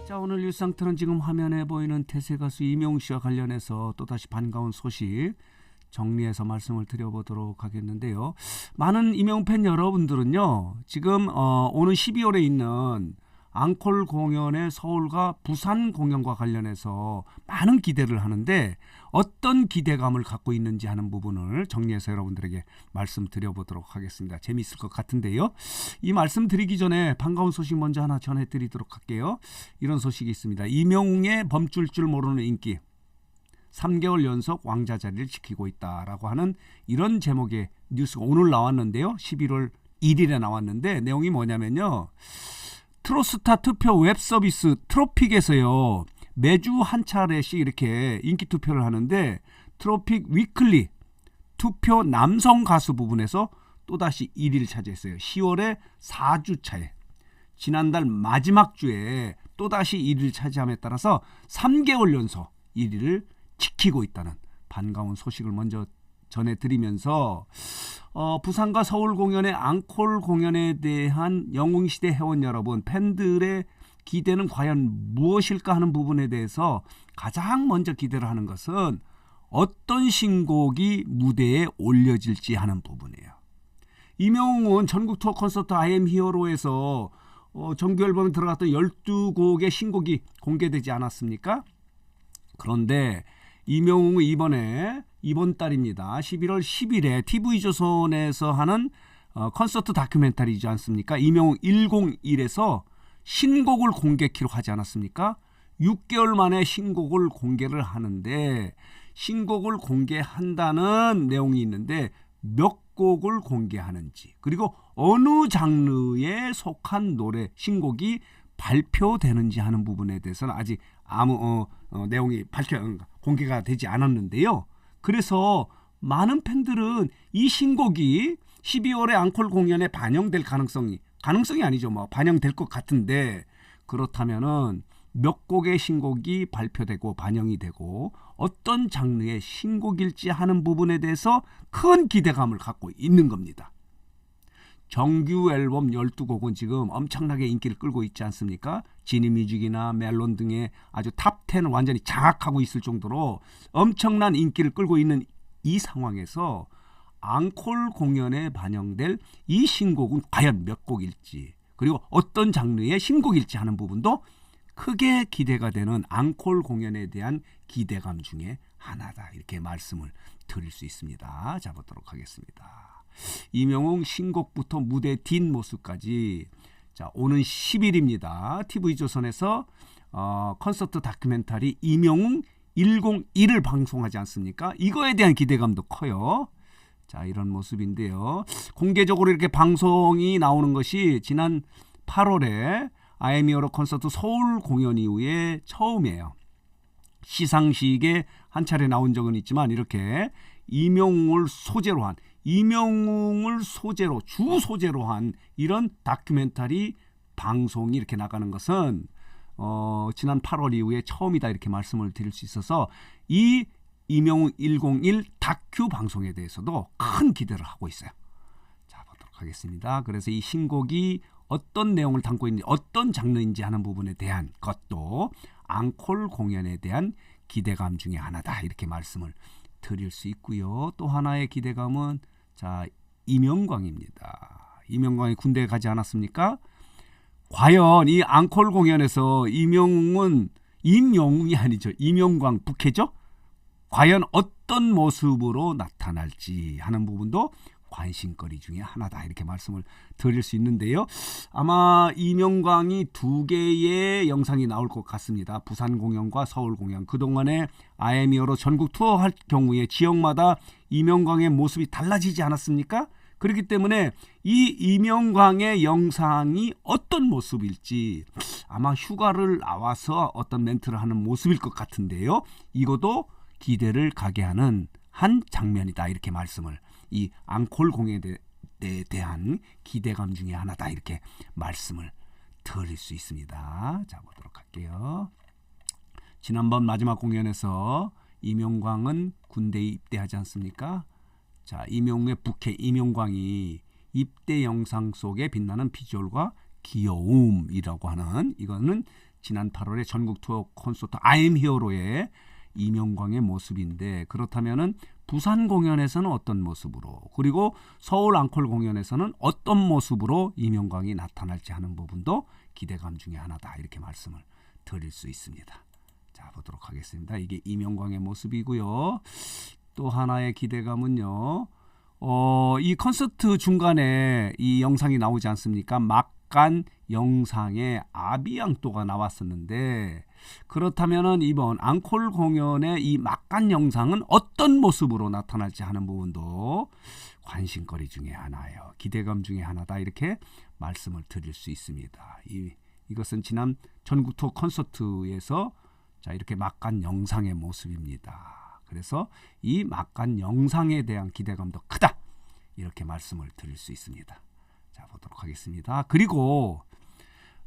자, 오늘 뉴스상태는 지금 화면에 보이는 태세 가수 이명웅 씨와 관련해서 또다시 반가운 소식 정리해서 말씀을 드려보도록 하겠는데요. 많은 이명웅 팬 여러분들은요, 지금 오는 12월에 있는 앙콜 공연의 서울과 부산 공연과 관련해서 많은 기대를 하는데 어떤 기대감을 갖고 있는지 하는 부분을 정리해서 여러분들에게 말씀드려보도록 하겠습니다. 재미있을 것 같은데요. 이 말씀 드리기 전에 반가운 소식 먼저 하나 전해드리도록 할게요. 이런 소식이 있습니다. 이명웅의 범줄 줄 모르는 인기 3개월 연속 왕자 자리를 지키고 있다라고 하는 이런 제목의 뉴스가 오늘 나왔는데요. 11월 1일에 나왔는데 내용이 뭐냐면요. 트로스타 투표 웹 서비스 트로픽에서요. 매주 한 차례씩 이렇게 인기 투표를 하는데 트로픽 위클리 투표 남성 가수 부분에서 또다시 1위를 차지했어요. 10월에 4주차에 지난달 마지막 주에 또다시 1위를 차지함에 따라서 3개월 연속 1위를 지키고 있다는 반가운 소식을 먼저 전해드리면서 부산과 서울 공연의 앙콜 공연에 대한 영웅시대 회원 여러분 팬들의 기대는 과연 무엇일까 하는 부분에 대해서 가장 먼저 기대를 하는 것은 어떤 신곡이 무대에 올려질지 하는 부분이에요. 이명웅은 전국 투어 콘서트 I am 히어로에서 정규 앨범에 들어갔던 12곡의 신곡이 공개되지 않았습니까? 그런데 이명웅은 이번 달입니다. 11월 10일에 TV조선에서 하는 콘서트 다큐멘터리이지 않습니까? 이명웅 101에서 신곡을 공개 기록하지 않았습니까? 6개월 만에 신곡을 공개를 하는데 신곡을 공개한다는 내용이 있는데 몇 곡을 공개하는지 그리고 어느 장르에 속한 노래 신곡이 발표되는지 하는 부분에 대해서는 아직 아무 내용이 공개가 되지 않았는데요. 그래서 많은 팬들은 이 신곡이 12월에 앙콜 공연에 반영될 가능성이 아니죠. 반영될 것 같은데 그렇다면은 몇 곡의 신곡이 발표되고 반영이 되고 어떤 장르의 신곡일지 하는 부분에 대해서 큰 기대감을 갖고 있는 겁니다. 정규 앨범 12곡은 지금 엄청나게 인기를 끌고 있지 않습니까? 지니뮤직이나 멜론 등의 아주 탑10을 완전히 장악하고 있을 정도로 엄청난 인기를 끌고 있는 이 상황에서 앙콜 공연에 반영될 이 신곡은 과연 몇 곡일지 그리고 어떤 장르의 신곡일지 하는 부분도 크게 기대가 되는 앙콜 공연에 대한 기대감 중에 하나다. 이렇게 말씀을 드릴 수 있습니다. 자, 보도록 하겠습니다. 이명웅 신곡부터 무대 뒷모습까지 자, 오는 10일입니다. TV조선에서 콘서트 다큐멘터리 이명웅 101을 방송하지 않습니까? 이거에 대한 기대감도 커요. 자, 이런 모습인데요. 공개적으로 이렇게 방송이 나오는 것이 지난 8월에 아이미어로 콘서트 서울 공연 이후에 처음이에요. 시상식에 한 차례 나온 적은 있지만 이렇게 이명웅을 주 소재로 한 이런 다큐멘터리 방송이 이렇게 나가는 것은 지난 8월 이후에 처음이다 이렇게 말씀을 드릴 수 있어서 이 이명웅 101 다큐 방송에 대해서도 큰 기대를 하고 있어요. 자, 보도록 하겠습니다. 그래서 이 신곡이 어떤 내용을 담고 있는지 어떤 장르인지 하는 부분에 대한 것도 앙콜 공연에 대한 기대감 중에 하나다 이렇게 말씀을 드릴 수 있고요. 또 하나의 기대감은 자, 이명광입니다. 이명광이 군대에 가지 않았습니까? 과연 이 앙콜 공연에서 이명웅은 임영웅이 아니죠. 이명광 부캐죠. 과연 어떤 모습으로 나타날지 하는 부분도 관심거리 중에 하나다 이렇게 말씀을 드릴 수 있는데요. 아마 이명광이 2개의 영상이 나올 것 같습니다. 부산 공연과 서울 공연. 그동안에 아이미어로 전국 투어할 경우에 지역마다 이명광의 모습이 달라지지 않았습니까? 그렇기 때문에 이 이명광의 영상이 어떤 모습일지 아마 휴가를 나와서 어떤 멘트를 하는 모습일 것 같은데요. 이것도 기대를 가게 하는 한 장면이다 이렇게 말씀을 이 앙콜 공연에 대한 기대감 중에 하나다 이렇게 말씀을 드릴 수 있습니다. 자, 보도록 할게요. 지난번 마지막 공연에서 이명광은 군대에 입대하지 않습니까? 자, 이명웅의 부캐 이명광이 입대 영상 속에 빛나는 비주얼과 귀여움이라고 하는 이거는 지난 8월에 전국 투어 콘서트 I'm Hero의 이명광의 모습인데, 그렇다면은 부산 공연에서는 어떤 모습으로, 그리고 서울 앙콜 공연에서는 어떤 모습으로 이명광이 나타날지 하는 부분도 기대감 중에 하나다, 이렇게 말씀을 드릴 수 있습니다. 자, 보도록 하겠습니다. 이게 이명광의 모습이고요. 또 하나의 기대감은요, 이 콘서트 중간에 이 영상이 나오지 않습니까? 막간 영상에 아비앙또가 나왔었는데, 그렇다면은 이번 앙콜 공연의 이 막간 영상은 어떤 모습으로 나타날지 하는 부분도 관심거리 중에 하나예요. 기대감 중에 하나다, 이렇게 말씀을 드릴 수 있습니다. 이것은 지난 전국 투어 콘서트에서 자, 이렇게 막간 영상의 모습입니다. 그래서 이 막간 영상에 대한 기대감도 크다, 이렇게 말씀을 드릴 수 있습니다. 자, 보도록 하겠습니다. 그리고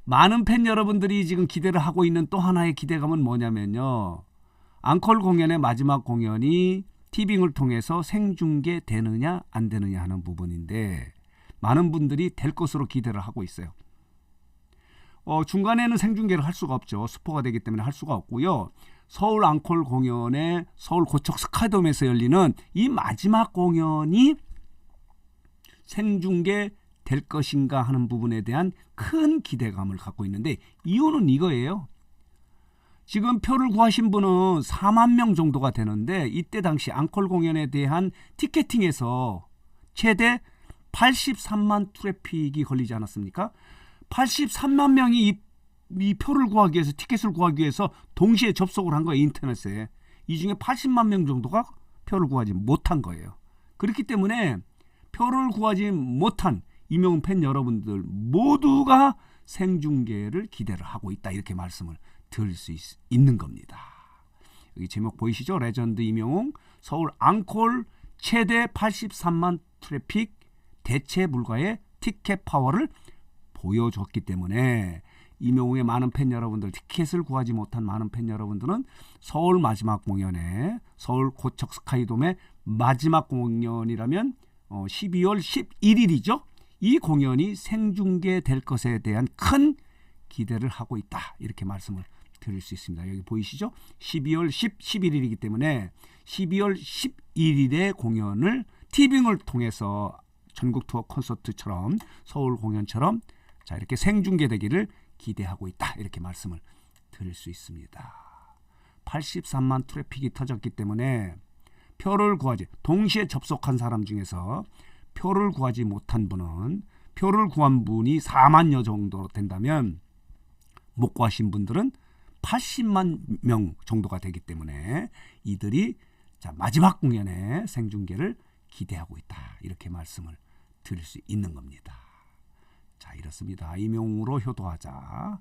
많은 팬 여러분들이 지금 기대를 하고 있는 또 하나의 기대감은 뭐냐면요, 앙콜 공연의 마지막 공연이 티빙을 통해서 생중계되느냐 안 되느냐 하는 부분인데, 많은 분들이 될 것으로 기대를 하고 있어요. 중간에는 생중계를 할 수가 없죠. 스포가 되기 때문에 할 수가 없고요. 서울 앙콜 공연의 서울 고척 스카이돔에서 열리는 이 마지막 공연이 생중계 될 것인가 하는 부분에 대한 큰 기대감을 갖고 있는데, 이유는 이거예요. 지금 표를 구하신 분은 4만 명 정도가 되는데, 이때 당시 앙콜 공연에 대한 티켓팅에서 최대 83만 트래픽이 걸리지 않았습니까? 83만 명이 이 표를 구하기 위해서, 티켓을 구하기 위해서 동시에 접속을 한 거예요, 인터넷에. 이 중에 80만 명 정도가 표를 구하지 못한 거예요. 그렇기 때문에 표를 구하지 못한 이명웅 팬 여러분들 모두가 생중계를 기대를 하고 있다, 이렇게 말씀을 드릴 수 있는 겁니다. 여기 제목 보이시죠? 레전드 이명웅 서울 앙콜 최대 83만 트래픽 대체 불가의 티켓 파워를 보여줬기 때문에 이명웅의 많은 팬 여러분들, 티켓을 구하지 못한 많은 팬 여러분들은 서울 마지막 공연에, 서울 고척 스카이돔의 마지막 공연이라면 12월 11일이죠. 이 공연이 생중계될 것에 대한 큰 기대를 하고 있다, 이렇게 말씀을 드릴 수 있습니다. 여기 보이시죠? 12월 11일이기 때문에 12월 11일의 공연을 티빙을 통해서 전국 투어 콘서트처럼, 서울 공연처럼 자, 이렇게 생중계되기를 기대하고 있다, 이렇게 말씀을 드릴 수 있습니다. 83만 트래픽이 터졌기 때문에 표를 구하지, 동시에 접속한 사람 중에서 표를 구하지 못한 분은, 표를 구한 분이 4만여 정도 된다면 못 구하신 분들은 80만 명 정도가 되기 때문에 이들이 자, 마지막 공연에 생중계를 기대하고 있다, 이렇게 말씀을 드릴 수 있는 겁니다. 자, 이렇습니다. 이명웅으로 효도하자.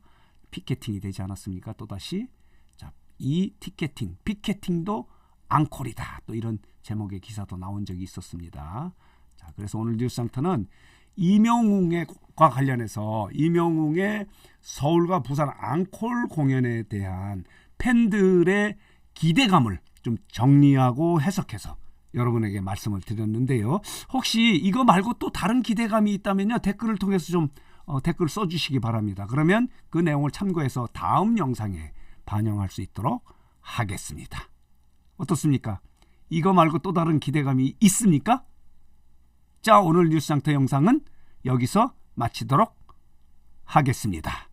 피켓팅이 되지 않았습니까? 또다시. 자, 이 피켓팅도 앙콜이다, 또 이런 제목의 기사도 나온 적이 있었습니다. 자, 그래서 오늘 뉴스상터는 이명웅과 관련해서 이명웅의 서울과 부산 앙콜 공연에 대한 팬들의 기대감을 좀 정리하고 해석해서 여러분에게 말씀을 드렸는데요. 혹시 이거 말고 또 다른 기대감이 있다면요, 댓글을 통해서 좀 댓글 써주시기 바랍니다. 그러면 그 내용을 참고해서 다음 영상에 반영할 수 있도록 하겠습니다. 어떻습니까? 이거 말고 또 다른 기대감이 있습니까? 자, 오늘 뉴스상터 영상은 여기서 마치도록 하겠습니다.